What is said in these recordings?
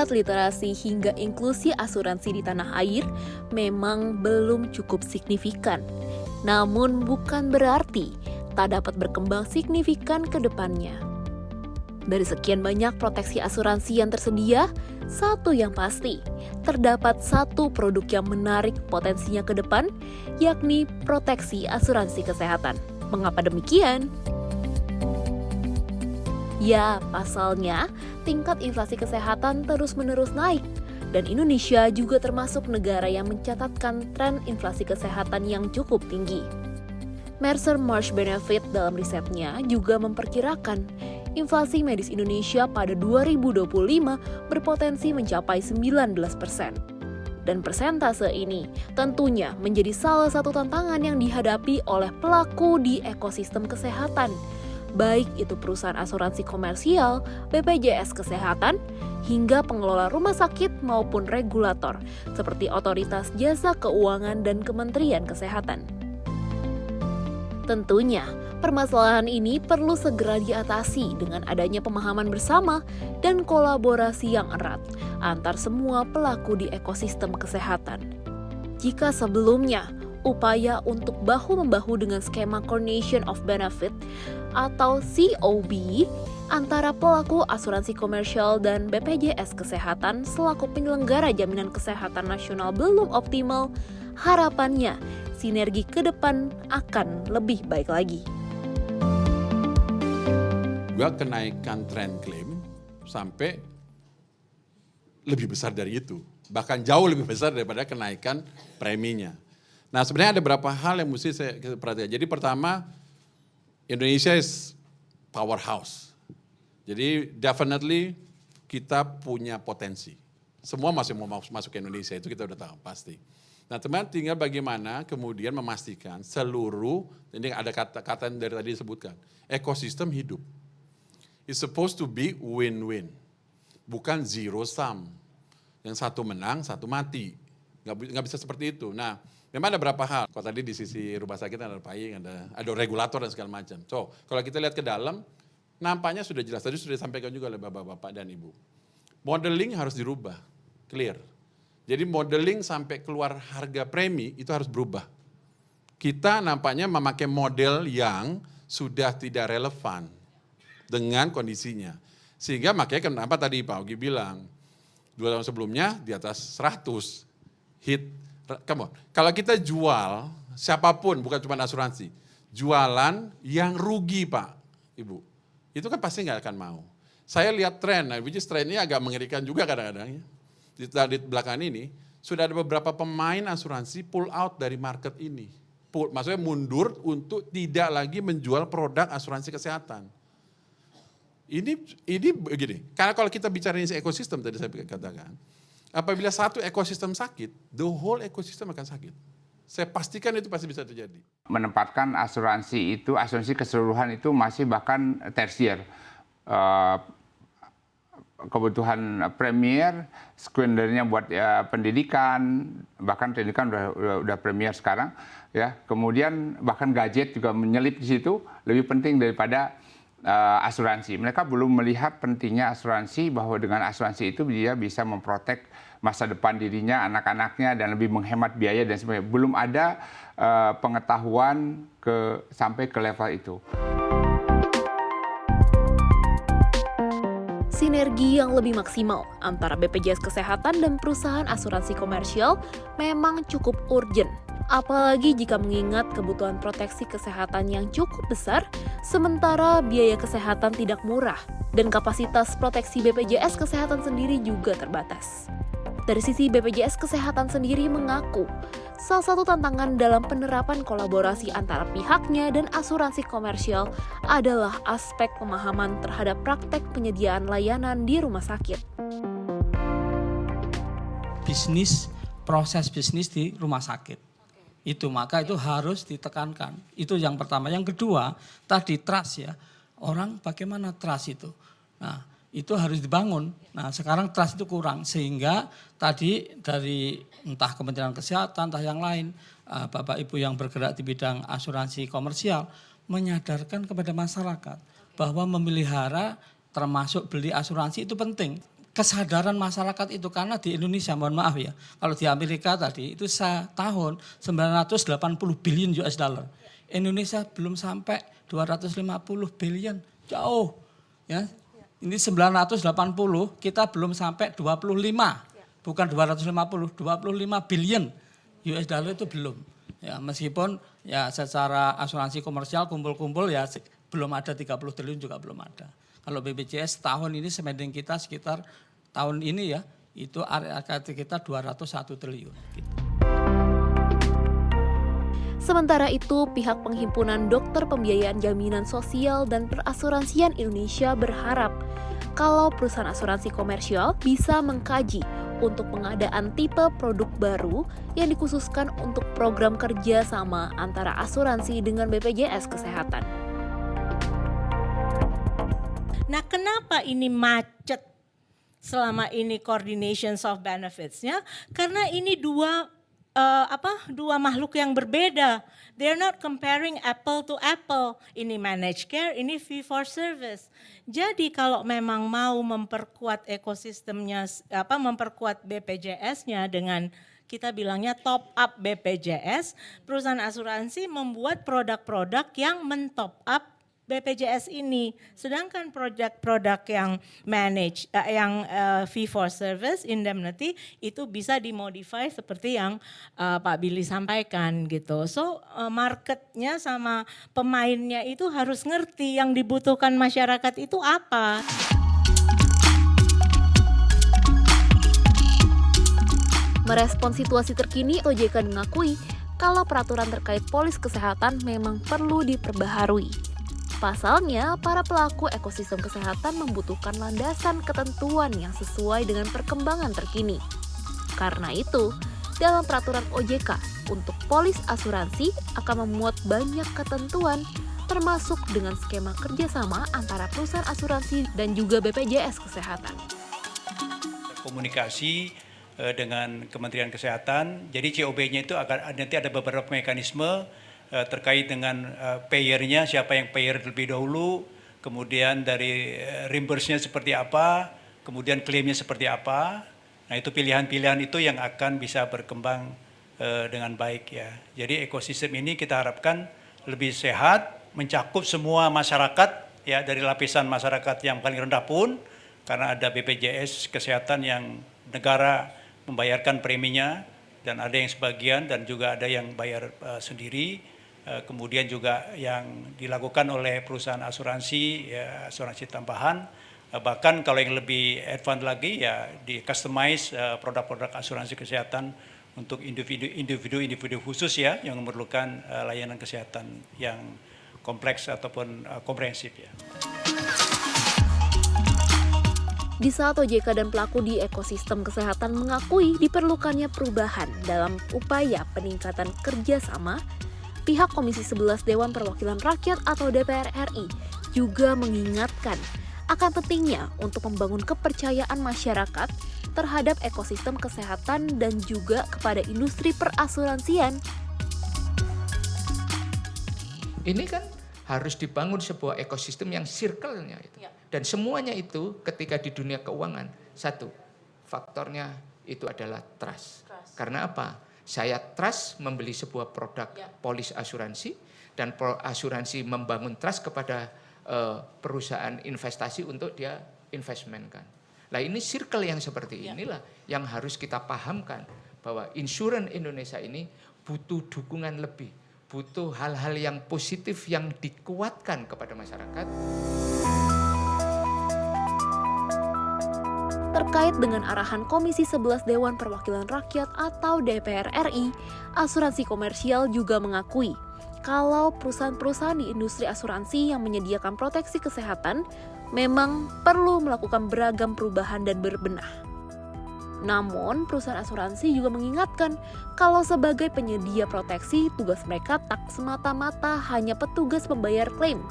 tingkat literasi hingga inklusi asuransi di tanah air memang belum cukup signifikan. Namun bukan berarti tak dapat berkembang signifikan ke depannya. Dari sekian banyak proteksi asuransi yang tersedia, satu yang pasti, terdapat satu produk yang menarik potensinya ke depan, yakni proteksi asuransi kesehatan. Mengapa demikian? Ya, pasalnya tingkat inflasi kesehatan terus-menerus naik, dan Indonesia juga termasuk negara yang mencatatkan tren inflasi kesehatan yang cukup tinggi. Mercer Marsh Benefit dalam risetnya juga memperkirakan inflasi medis Indonesia pada 2025 berpotensi mencapai 19%. Dan persentase ini tentunya menjadi salah satu tantangan yang dihadapi oleh pelaku di ekosistem kesehatan, baik itu perusahaan asuransi komersial, BPJS Kesehatan, hingga pengelola rumah sakit maupun regulator seperti Otoritas Jasa Keuangan dan Kementerian Kesehatan. Tentunya, permasalahan ini perlu segera diatasi dengan adanya pemahaman bersama dan kolaborasi yang erat antar semua pelaku di ekosistem kesehatan. Jika sebelumnya, upaya untuk bahu-membahu dengan skema Coordination of Benefit atau COB antara pelaku asuransi komersial dan BPJS Kesehatan selaku penyelenggara jaminan kesehatan nasional belum optimal, harapannya sinergi ke depan akan lebih baik lagi. Juga kenaikan tren klaim sampai lebih besar dari itu. Bahkan jauh lebih besar daripada kenaikan preminya. Nah, sebenarnya ada beberapa hal yang mesti saya perhatikan. Jadi pertama, Indonesia is powerhouse. Jadi definitely kita punya potensi. Semua masih mau masuk ke Indonesia, itu kita udah tahu pasti. Nah, teman tinggal bagaimana kemudian memastikan seluruh, ini ada kata-kata yang dari tadi disebutkan, ekosistem hidup. It's supposed to be win-win, bukan zero sum. Yang satu menang, satu mati. Nggak bisa seperti itu. Nah, memang ada beberapa hal. Kalau tadi di sisi rumah sakit ada payung, ada regulator dan segala macam. So, kalau kita lihat ke dalam, nampaknya sudah jelas. Tadi sudah disampaikan juga oleh Bapak-Bapak dan Ibu. Modeling harus dirubah, clear. Jadi modeling sampai keluar harga premi itu harus berubah. Kita nampaknya memakai model yang sudah tidak relevan dengan kondisinya. Sehingga makanya kenapa tadi Pak Ogi bilang, 2 tahun sebelumnya di atas 100 hit. Come on. Kalau kita jual, siapapun, bukan cuma asuransi, jualan yang rugi Pak, Ibu, itu kan pasti nggak akan mau. Saya lihat tren, which is tren ini agak mengerikan juga kadang-kadang. Di belakang ini, sudah ada beberapa pemain asuransi pull out dari market ini. Maksudnya mundur untuk tidak lagi menjual produk asuransi kesehatan. Ini begini, karena kalau kita bicara ini ekosistem tadi saya katakan, apabila satu ekosistem sakit, the whole ekosistem akan sakit. Saya pastikan itu pasti bisa terjadi. Menempatkan asuransi keseluruhan itu masih bahkan tersier. Kebutuhan premier, sekundernya buat pendidikan, bahkan pendidikan udah premier sekarang, ya. Kemudian bahkan gadget juga menyelip di situ, lebih penting daripada asuransi. Mereka belum melihat pentingnya asuransi, bahwa dengan asuransi itu dia bisa memprotek masa depan dirinya, anak-anaknya, dan lebih menghemat biaya dan sebagainya. Belum ada pengetahuan sampai ke level itu. Sinergi yang lebih maksimal antara BPJS Kesehatan dan perusahaan asuransi komersial memang cukup urgent. Apalagi jika mengingat kebutuhan proteksi kesehatan yang cukup besar, sementara biaya kesehatan tidak murah, dan kapasitas proteksi BPJS Kesehatan sendiri juga terbatas. Dari sisi BPJS Kesehatan sendiri mengaku, salah satu tantangan dalam penerapan kolaborasi antara pihaknya dan asuransi komersial adalah aspek pemahaman terhadap praktek penyediaan layanan di rumah sakit. Proses bisnis di rumah sakit. Maka itu harus ditekankan. Itu yang pertama. Yang kedua, tadi trust ya. Orang bagaimana trust itu? Nah, itu harus dibangun. Nah, sekarang trust itu kurang, sehingga tadi dari entah Kementerian Kesehatan, entah yang lain, Bapak Ibu yang bergerak di bidang asuransi komersial, menyadarkan kepada masyarakat bahwa memelihara termasuk beli asuransi itu penting. kesadaran masyarakat itu, karena di Indonesia, mohon maaf ya, kalau di Amerika tadi itu setahun 980 billion US dollar. Indonesia belum sampai 250 billion, jauh ya. Ini 980, kita belum sampai 25, bukan 250, 25 billion US dollar itu belum. Ya, meskipun ya secara asuransi komersial kumpul-kumpul ya belum ada 30 triliun juga belum ada. Kalau BPJS tahun ini spending kita sekitar tahun ini ya itu area kita 201 triliun. Gitu. Sementara itu, pihak Penghimpunan Dokter Pembiayaan Jaminan Sosial dan Perasuransian Indonesia berharap kalau perusahaan asuransi komersial bisa mengkaji untuk pengadaan tipe produk baru yang dikhususkan untuk program kerja sama antara asuransi dengan BPJS Kesehatan. Nah, kenapa ini macet selama ini coordinations of benefits-nya? Karena ini dua makhluk yang berbeda. They're not comparing apple to apple. Ini managed care, ini fee for service. Jadi kalau memang mau memperkuat ekosistemnya, memperkuat BPJS-nya dengan kita bilangnya top up BPJS, perusahaan asuransi membuat produk-produk yang men-top up BPJS ini, sedangkan produk-produk yang manage, fee for service, indemnity itu bisa dimodify seperti yang Pak Billy sampaikan gitu. So marketnya sama pemainnya itu harus ngerti yang dibutuhkan masyarakat itu apa. Merespons situasi terkini, OJK mengakui kalau peraturan terkait polis kesehatan memang perlu diperbaharui. Pasalnya, para pelaku ekosistem kesehatan membutuhkan landasan ketentuan yang sesuai dengan perkembangan terkini. Karena itu, dalam peraturan OJK untuk polis asuransi akan memuat banyak ketentuan, termasuk dengan skema kerjasama antara perusahaan asuransi dan juga BPJS Kesehatan. Komunikasi dengan Kementerian Kesehatan, jadi COB-nya itu nanti ada beberapa mekanisme terkait dengan payernya, siapa yang payer terlebih dahulu, kemudian dari reimburse-nya seperti apa, kemudian klaimnya seperti apa. Nah itu pilihan-pilihan itu yang akan bisa berkembang dengan baik ya. Jadi ekosistem ini kita harapkan lebih sehat, mencakup semua masyarakat ya, dari lapisan masyarakat yang paling rendah pun, karena ada BPJS Kesehatan yang negara membayarkan preminya, dan ada yang sebagian dan juga ada yang bayar sendiri. Kemudian juga yang dilakukan oleh perusahaan asuransi, ya, asuransi tambahan, bahkan kalau yang lebih advance lagi ya di customize produk-produk asuransi kesehatan untuk individu khusus ya yang memerlukan layanan kesehatan yang kompleks ataupun komprehensif ya. Di saat OJK dan pelaku di ekosistem kesehatan mengakui diperlukannya perubahan dalam upaya peningkatan kerjasama, pihak Komisi 11 Dewan Perwakilan Rakyat atau DPR RI juga mengingatkan akan pentingnya untuk membangun kepercayaan masyarakat terhadap ekosistem kesehatan dan juga kepada industri perasuransian. Ini kan harus dibangun sebuah ekosistem yang circle-nya itu. Dan semuanya itu ketika di dunia keuangan, satu, faktornya itu adalah trust. Karena apa? Saya trust membeli sebuah produk polis asuransi, dan asuransi membangun trust kepada perusahaan investasi untuk dia investmentkan. Nah ini circle yang seperti inilah yang harus kita pahamkan, bahwa insurans Indonesia ini butuh dukungan lebih, butuh hal-hal yang positif yang dikuatkan kepada masyarakat. Terkait dengan arahan Komisi 11 Dewan Perwakilan Rakyat atau DPR RI, asuransi komersial juga mengakui kalau perusahaan-perusahaan di industri asuransi yang menyediakan proteksi kesehatan memang perlu melakukan beragam perubahan dan berbenah. Namun, perusahaan asuransi juga mengingatkan kalau sebagai penyedia proteksi, tugas mereka tak semata-mata hanya petugas pembayar klaim.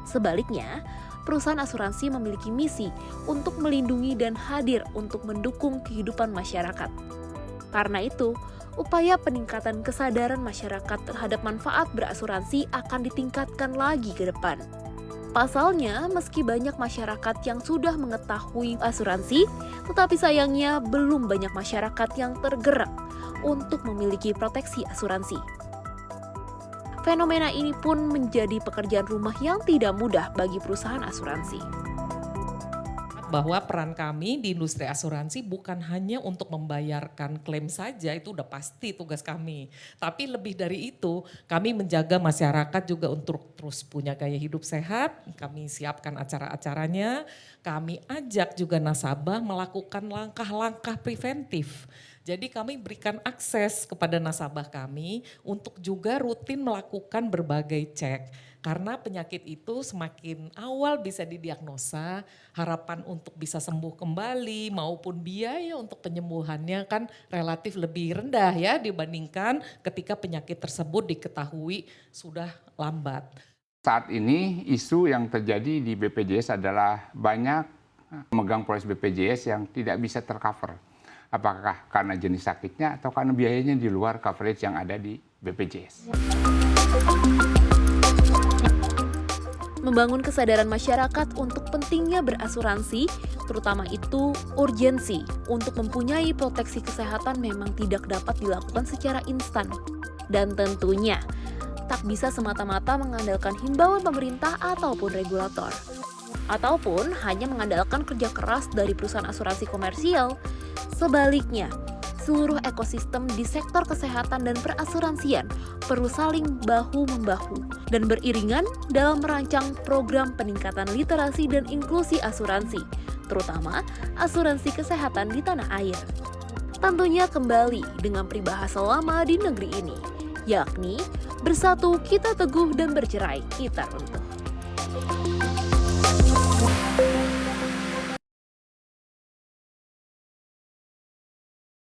Sebaliknya, perusahaan asuransi memiliki misi untuk melindungi dan hadir untuk mendukung kehidupan masyarakat. Karena itu, upaya peningkatan kesadaran masyarakat terhadap manfaat berasuransi akan ditingkatkan lagi ke depan. Pasalnya, meski banyak masyarakat yang sudah mengetahui asuransi, tetapi sayangnya belum banyak masyarakat yang tergerak untuk memiliki proteksi asuransi. Fenomena ini pun menjadi pekerjaan rumah yang tidak mudah bagi perusahaan asuransi. Bahwa peran kami di industri asuransi bukan hanya untuk membayarkan klaim saja, itu udah pasti tugas kami. Tapi lebih dari itu, kami menjaga masyarakat juga untuk terus punya gaya hidup sehat, kami siapkan acara-acaranya, kami ajak juga nasabah melakukan langkah-langkah preventif. Jadi kami berikan akses kepada nasabah kami untuk juga rutin melakukan berbagai cek. Karena penyakit itu semakin awal bisa didiagnosa, harapan untuk bisa sembuh kembali maupun biaya untuk penyembuhannya kan relatif lebih rendah ya dibandingkan ketika penyakit tersebut diketahui sudah lambat. Saat ini isu yang terjadi di BPJS adalah banyak pemegang polis BPJS yang tidak bisa tercover. Apakah karena jenis sakitnya atau karena biayanya di luar coverage yang ada di BPJS. Membangun kesadaran masyarakat untuk pentingnya berasuransi, terutama itu urgensi untuk mempunyai proteksi kesehatan memang tidak dapat dilakukan secara instan. Dan tentunya, tak bisa semata-mata mengandalkan himbauan pemerintah ataupun regulator. Ataupun hanya mengandalkan kerja keras dari perusahaan asuransi komersial. Sebaliknya, seluruh ekosistem di sektor kesehatan dan perasuransian perlu saling bahu-membahu dan beriringan dalam merancang program peningkatan literasi dan inklusi asuransi, terutama asuransi kesehatan di tanah air. Tentunya kembali dengan peribahasa lama di negeri ini, yakni bersatu kita teguh dan bercerai kita runtuh.